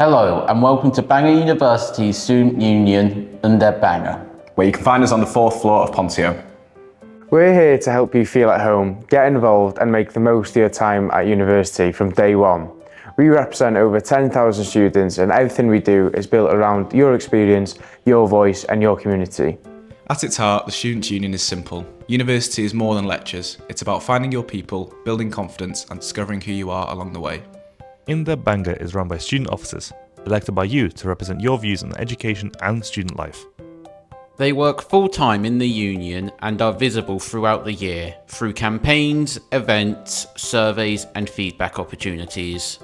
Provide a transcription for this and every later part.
Hello and welcome to Bangor University's Student Union, Undeb Myfyrwyr, where you can find us on the 4th floor of Pontio. We're here to help you feel at home, get involved and make the most of your time at university from day one. We represent over 10,000 students and everything we do is built around your experience, your voice and your community. At its heart, the Students' Union is simple. University is more than lectures. It's about finding your people, building confidence and discovering who you are along the way. Undeb Myfyrwyr is run by student officers, elected by you to represent your views on education and student life. They work full-time in the union and are visible throughout the year through campaigns, events, surveys and feedback opportunities.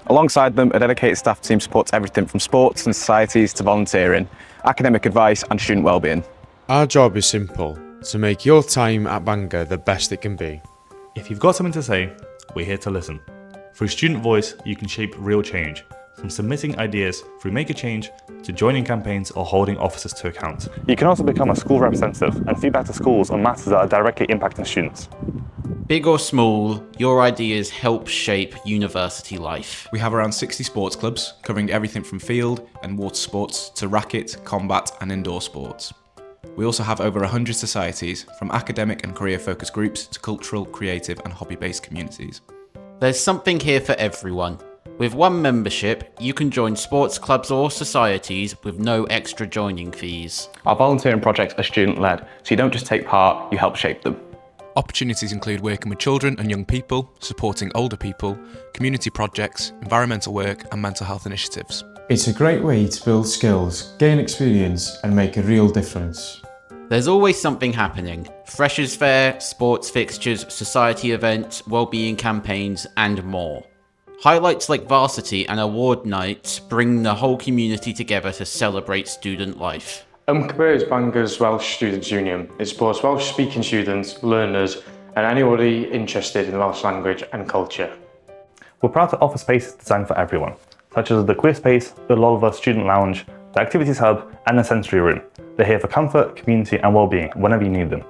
Alongside them, a dedicated staff team supports everything from sports and societies to volunteering, academic advice and student wellbeing. Our job is simple, to make your time at Bangor the best it can be. If you've got something to say, we're here to listen. Through student voice, you can shape real change, from submitting ideas through Make a Change to joining campaigns or holding officers to account. You can also become a school representative and feedback to schools on matters that are directly impacting students. Big or small, your ideas help shape university life. We have around 60 sports clubs, covering everything from field and water sports to racket, combat and indoor sports. We also have over 100 societies, from academic and career-focused groups to cultural, creative and hobby-based communities. There's something here for everyone. With one membership, you can join sports clubs or societies with no extra joining fees. Our volunteering projects are student-led, so you don't just take part, you help shape them. Opportunities include working with children and young people, supporting older people, community projects, environmental work and mental health initiatives. It's a great way to build skills, gain experience and make a real difference. There's always something happening. Freshers' fair, sports fixtures, society events, wellbeing campaigns and more. Highlights like varsity and award nights bring the whole community together to celebrate student life. Is Bangor's Welsh Students' Union. It supports Welsh-speaking students, learners and anybody interested in Welsh language and culture. We're proud to offer spaces designed for everyone, such as the Queer Space, the Lolva Student Lounge, the Activities Hub and the Sensory Room. They're here for comfort, community and well-being whenever you need them.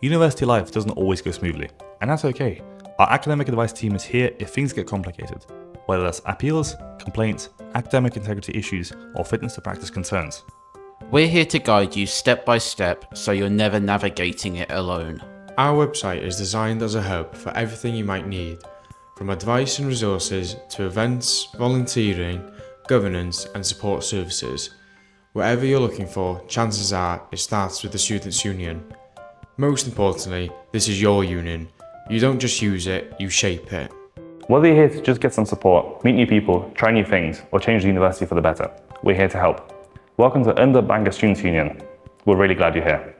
University life doesn't always go smoothly, and that's okay. Our academic advice team is here if things get complicated, whether that's appeals, complaints, academic integrity issues or fitness to practice concerns. We're here to guide you step by step so you're never navigating it alone. Our website is designed as a hub for everything you might need, from advice and resources to events, volunteering, governance and support services. Whatever you're looking for, chances are it starts with the Students' Union. Most importantly, this is your union. You don't just use it, you shape it. Whether you're here to just get some support, meet new people, try new things, or change the university for the better, we're here to help. Welcome to Undeb Myfyrwyr Students' Union. We're really glad you're here.